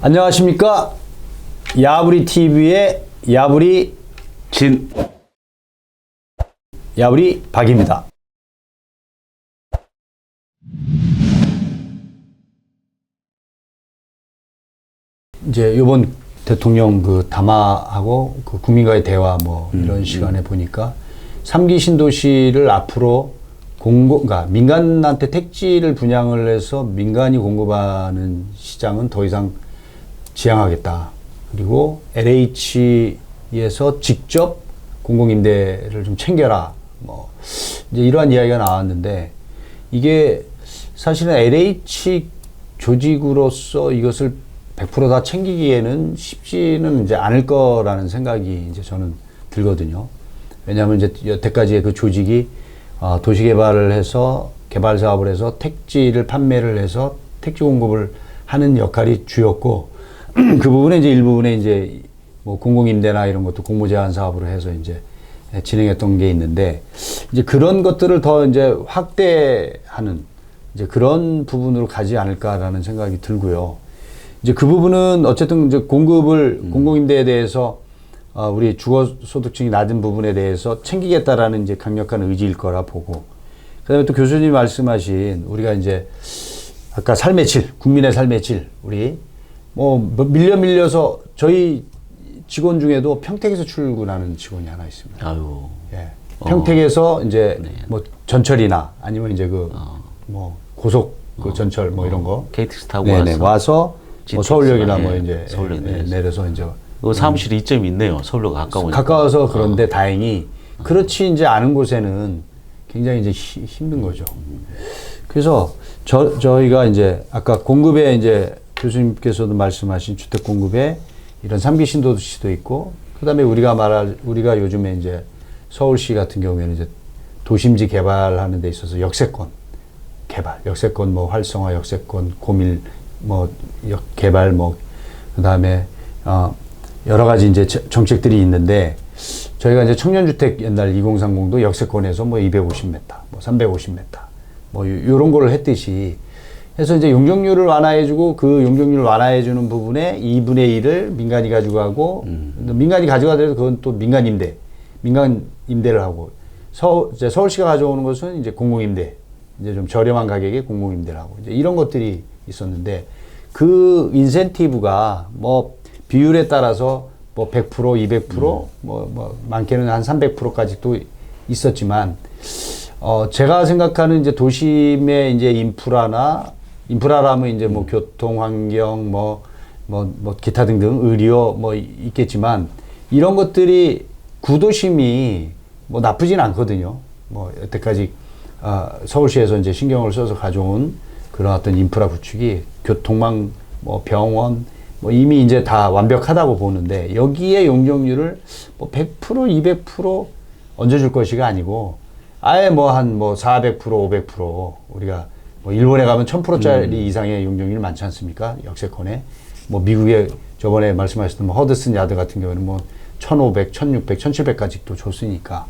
안녕하십니까. 야부리 TV의 야부리 야부리 박입니다. 이제 이번 대통령 그 담화하고 그 국민과의 대화 뭐 이런 시간에 보니까 3기 신도시를 앞으로 그러니까 민간한테 택지를 분양을 해서 민간이 공급하는 시장은 더 이상 지향하겠다. 그리고 LH에서 직접 공공임대를 좀 챙겨라. 뭐 이제 이러한 이야기가 나왔는데 이게 사실은 LH 조직으로서 이것을 100% 다 챙기기에는 쉽지는 이제 않을 거라는 생각이 이제 저는 들거든요. 왜냐하면 이제 여태까지의 그 조직이 도시 개발을 해서 개발 사업을 해서 택지를 판매를 해서 택지 공급을 하는 역할이 주였고 그 부분에 이제 일부분에 이제 뭐 공공임대나 이런 것도 공모 제한 사업으로 해서 이제 진행했던 게 있는데 이제 그런 것들을 더 이제 확대하는 이제 그런 부분으로 가지 않을까라는 생각이 들고요. 이제 그 부분은 어쨌든 이제 공급을 공공임대에 대해서 우리 주거소득층이 낮은 부분에 대해서 챙기겠다라는 이제 강력한 의지일 거라 보고, 그다음에 또 교수님 말씀하신 우리가 이제 아까 삶의 질, 국민의 삶의 질, 우리 뭐 밀려서 저희 직원 중에도 평택에서 출근하는 직원이 하나 있습니다. 아유. 예. 평택에서 이제 네. 뭐 전철이나 아니면 이제 그 뭐 고속 그 전철 뭐 이런 거 KTX 타고 네네. 와서 뭐 서울역이나 뭐 이제 서울역 내려서 이제 사무실이 이점이 있네요. 서울로 가까우니까. 가까워서 그런데 다행히 그렇지 이제 않은 곳에는 굉장히 이제 힘든 거죠. 그래서 저희가 이제 아까 공급에 이제 교수님께서도 말씀하신 주택 공급에 이런 3기 신도시도 있고, 그다음에 우리가 요즘에 이제 서울시 같은 경우에는 이제 도심지 개발하는 데 있어서 역세권 뭐 활성화 역세권 고밀 뭐 개발 뭐 그다음에 여러 가지 이제 정책들이 있는데 저희가 이제 청년주택 옛날 2030도 역세권에서 뭐 250m, 뭐 350m 뭐 요런 거를 했듯이 해서 이제 용적률을 완화해주고 그 용적률을 완화해주는 부분에 2분의 1을 민간이 가져가고 민간이 가져가더라도 그건 또 민간 임대를 하고 이제 서울시가 가져오는 것은 이제 공공임대, 이제 좀 저렴한 가격에 공공임대를 하고 이제 이런 것들이 있었는데 그 인센티브가 뭐 비율에 따라서 뭐 100%, 200%, 뭐 많게는 한 300%까지 또 있었지만 제가 생각하는 이제 도심의 이제 인프라라면 이제 뭐 교통 환경 뭐 기타 등등 의료 뭐 있겠지만 이런 것들이 구도심이 뭐 나쁘진 않거든요. 뭐 여태까지 서울시에서 이제 신경을 써서 가져온 그런 어떤 인프라 구축이 교통망 뭐 병원 뭐 이미 이제 다 완벽하다고 보는데 여기에 용적률을 뭐 100%, 200% 얹어줄 것이가 아니고 아예 뭐 한 뭐 400%, 500% 우리가 뭐 일본에 가면 1000%짜리 이상의 용적률 많지 않습니까? 역세권에. 뭐 미국에 저번에 말씀하셨던 뭐 허드슨 야드 같은 경우는 뭐 1500, 1600, 1700까지 또 줬으니까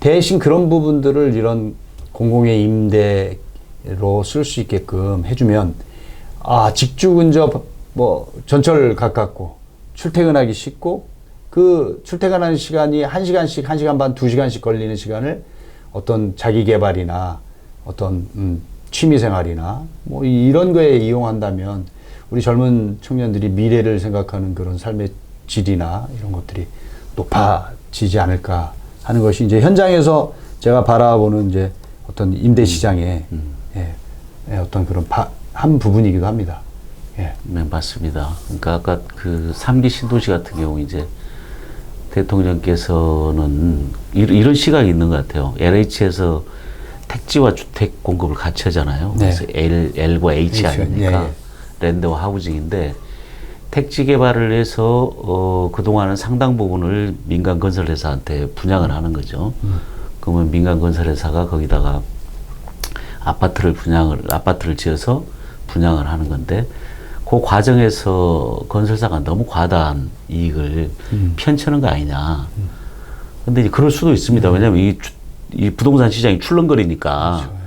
대신 그런 부분들을 이런 공공의 임대로 쓸 수 있게끔 해주면 직주 근접 뭐 전철 가깝고 출퇴근하기 쉽고 그 출퇴근하는 시간이 1시간씩 1시간 반 2시간씩 걸리는 시간을 어떤 자기 개발이나 어떤 취미생활이나 뭐 이런 거에 이용한다면 우리 젊은 청년들이 미래를 생각하는 그런 삶의 질이나 이런 것들이 높아지지 않을까 하는 것이 이제 현장에서 제가 바라보는 이제 어떤 임대 시장의 어떤 그런 한 부분이기도 합니다. 예. 네, 맞습니다. 그러니까 아까 그 3기 신도시 같은 경우 이제 대통령께서는 이런 시각이 있는 것 같아요. LH에서 택지와 주택 공급을 같이 하잖아요. 네. 그래서 L과 H 아닙니까? 예. 랜드와 하우징인데 택지 개발을 해서 그동안은 상당 부분을 민간 건설회사한테 분양을 하는 거죠. 그러면 민간 건설회사가 거기다가 아파트를 지어서 분양을 하는 건데 그 과정에서 건설사가 너무 과다한 이익을 편치는 거 아니냐. 근데 이제 그럴 수도 있습니다. 왜냐하면 이 부동산 시장이 출렁거리니까 그렇죠.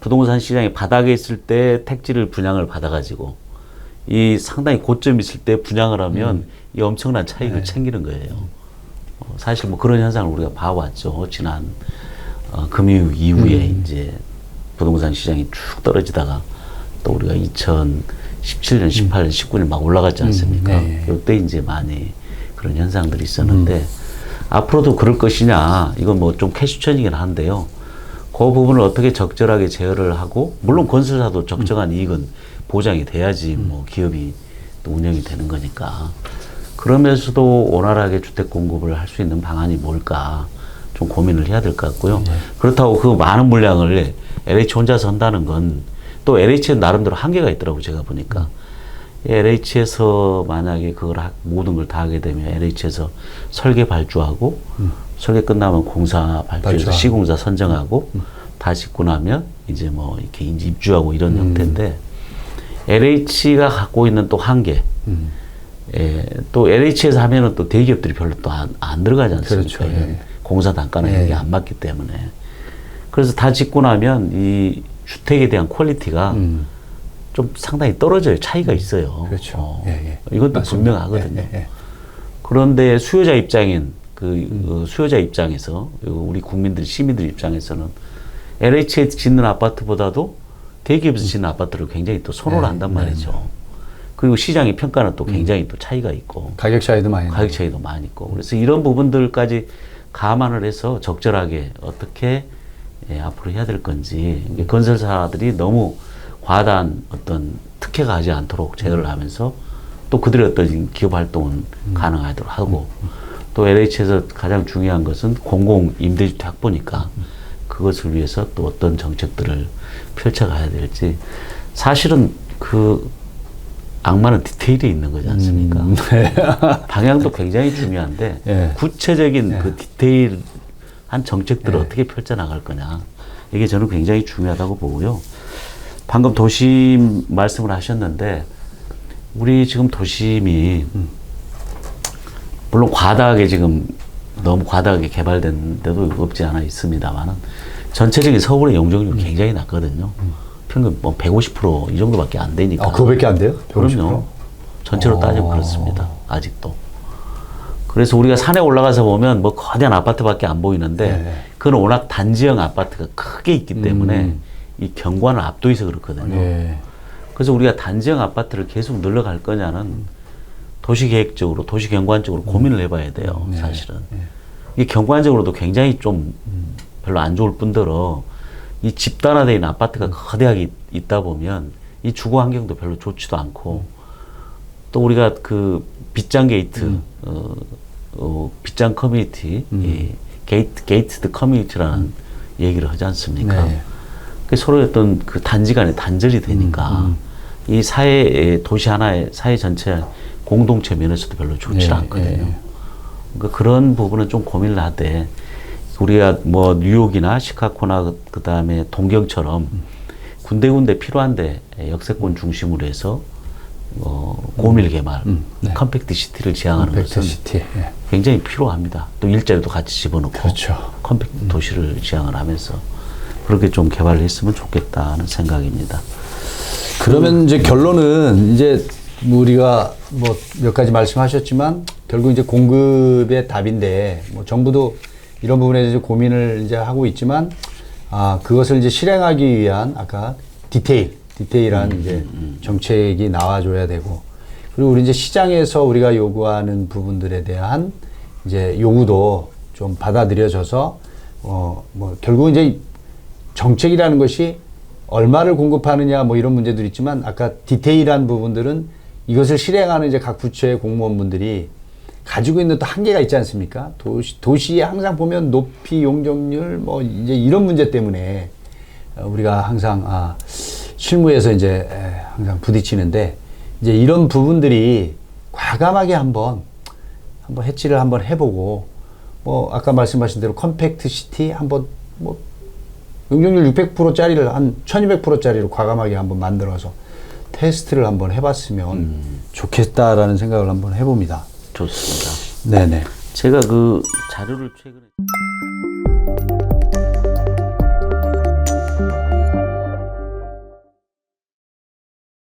부동산 시장이 바닥에 있을 때 택지를 분양을 받아가지고 이 상당히 고점이 있을 때 분양을 하면 이 엄청난 차익을 챙기는 거예요. 사실 뭐 그런 현상을 우리가 봐왔죠. 지난 금융 이후에 이제 부동산 시장이 쭉 떨어지다가 또 우리가 2017년, 18년, 19년 막 올라갔지 않습니까? 이때 이제 많이 그런 현상들이 있었는데 앞으로도 그럴 것이냐, 이건 뭐 좀 캐시천이긴 한데요. 그 부분을 어떻게 적절하게 제어를 하고, 물론 건설사도 적정한 이익은 보장이 돼야지 뭐 기업이 또 운영이 되는 거니까. 그러면서도 원활하게 주택 공급을 할 수 있는 방안이 뭘까 좀 고민을 해야 될 것 같고요. 그렇다고 그 많은 물량을 LH 혼자서 한다는 건 또 LH는 나름대로 한계가 있더라고요. 제가 보니까. LH에서 만약에 그걸 모든 걸 다 하게 되면 LH에서 설계 발주하고 설계 끝나면 공사 발주해서 시공사 선정하고 다 짓고 나면 이제 뭐 이렇게 입주하고 이런 형태인데 LH가 갖고 있는 또 한계. 또 LH에서 하면은 또 대기업들이 별로 또 안 들어가지 않습니까? 그렇죠. 공사 단가는 이게 안 맞기 때문에. 그래서 다 짓고 나면 이 주택에 대한 퀄리티가 좀 상당히 떨어져요. 차이가 있어요. 그렇죠. 이것도 분명하거든요. 그런데 수요자 입장인 수요자 입장에서 우리 국민들, 시민들 입장에서는 LH에 짓는 아파트보다도 대기업에서 짓는 아파트를 굉장히 또 선호를 한단 말이죠. 그리고 시장의 평가는 또 굉장히 또 차이가 있고 가격 차이도 많이 있고 그래서 이런 부분들까지 감안을 해서 적절하게 어떻게 앞으로 해야 될 건지 건설사들이 너무 과다한 어떤 특혜가 하지 않도록 제어를 하면서 또 그들의 어떤 기업 활동은 가능하도록 하고 또 LH에서 가장 중요한 것은 공공 임대주택 확보니까 그것을 위해서 또 어떤 정책들을 펼쳐가야 될지 사실은 그 악마는 디테일에 있는 거지 않습니까? 방향도 굉장히 중요한데 구체적인 그 디테일한 정책들을 어떻게 펼쳐나갈 거냐 이게 저는 굉장히 중요하다고 보고요. 방금 도심 말씀을 하셨는데 우리 지금 도심이 물론 과다하게 지금 너무 과다하게 개발된 데도 없지 않아 있습니다만은 전체적인 서울의 용적률이 굉장히 낮거든요. 평균 뭐 150% 이 정도밖에 안 되니까. 그거밖에 안 돼요? 150%? 그럼요. 전체로 따지면 그렇습니다. 아직도. 그래서 우리가 산에 올라가서 보면 뭐 거대한 아파트밖에 안 보이는데 그건 워낙 단지형 아파트가 크게 있기 때문에 이 경관을 압도해서 그렇거든요. 그래서 우리가 단지형 아파트를 계속 늘려갈 거냐는 도시계획적으로, 도시경관적으로 고민을 해봐야 돼요. 사실은. 이 경관적으로도 굉장히 좀 별로 안 좋을 뿐더러 이 집단화되어 있는 아파트가 거대하게 있다 보면 이 주거 환경도 별로 좋지도 않고 또 우리가 그 빗장 게이트, 빗장 커뮤니티, 이 게이트드 커뮤니티라는 얘기를 하지 않습니까? 서로의 어떤 그 단지 간에 단절이 되니까 이 사회, 도시 하나의 사회 전체 공동체 면에서도 별로 좋지 않거든요. 그러니까 그런 부분은 좀 고민을 하되 우리가 뭐 뉴욕이나 시카고나 그 다음에 동경처럼 군데군데 필요한데 역세권 중심으로 해서 고밀 개발, 컴팩트 시티를 지향하는 것은 굉장히 필요합니다. 또 일자리도 같이 집어넣고 컴팩트 도시를 지향을 하면서 그렇게 좀 개발을 했으면 좋겠다는 생각입니다. 그러면 이제 결론은 이제 우리가 뭐 몇 가지 말씀하셨지만 결국 이제 공급의 답인데 뭐 정부도 이런 부분에 대해서 고민을 이제 하고 있지만 그것을 이제 실행하기 위한 아까 디테일한 이제 정책이 나와줘야 되고 그리고 우리 이제 시장에서 우리가 요구하는 부분들에 대한 이제 요구도 좀 받아들여져서 뭐 결국 이제 정책이라는 것이 얼마를 공급하느냐 뭐 이런 문제도 있지만 아까 디테일한 부분들은 이것을 실행하는 이제 각 부처의 공무원분들이 가지고 있는 또 한계가 있지 않습니까? 도시에 항상 보면 높이 용적률 뭐 이제 이런 문제 때문에 우리가 항상 실무에서 이제 항상 부딪히는데 이제 이런 부분들이 과감하게 한번 해치를 한번 해보고 뭐 아까 말씀하신 대로 컴팩트 시티 한번 뭐 용적률 600%짜리를 한 1200%짜리로 과감하게 한번 만들어서 테스트를 한번 해봤으면 좋겠다라는 생각을 한번 해봅니다. 좋습니다. 네네. 제가 그 자료를 최근에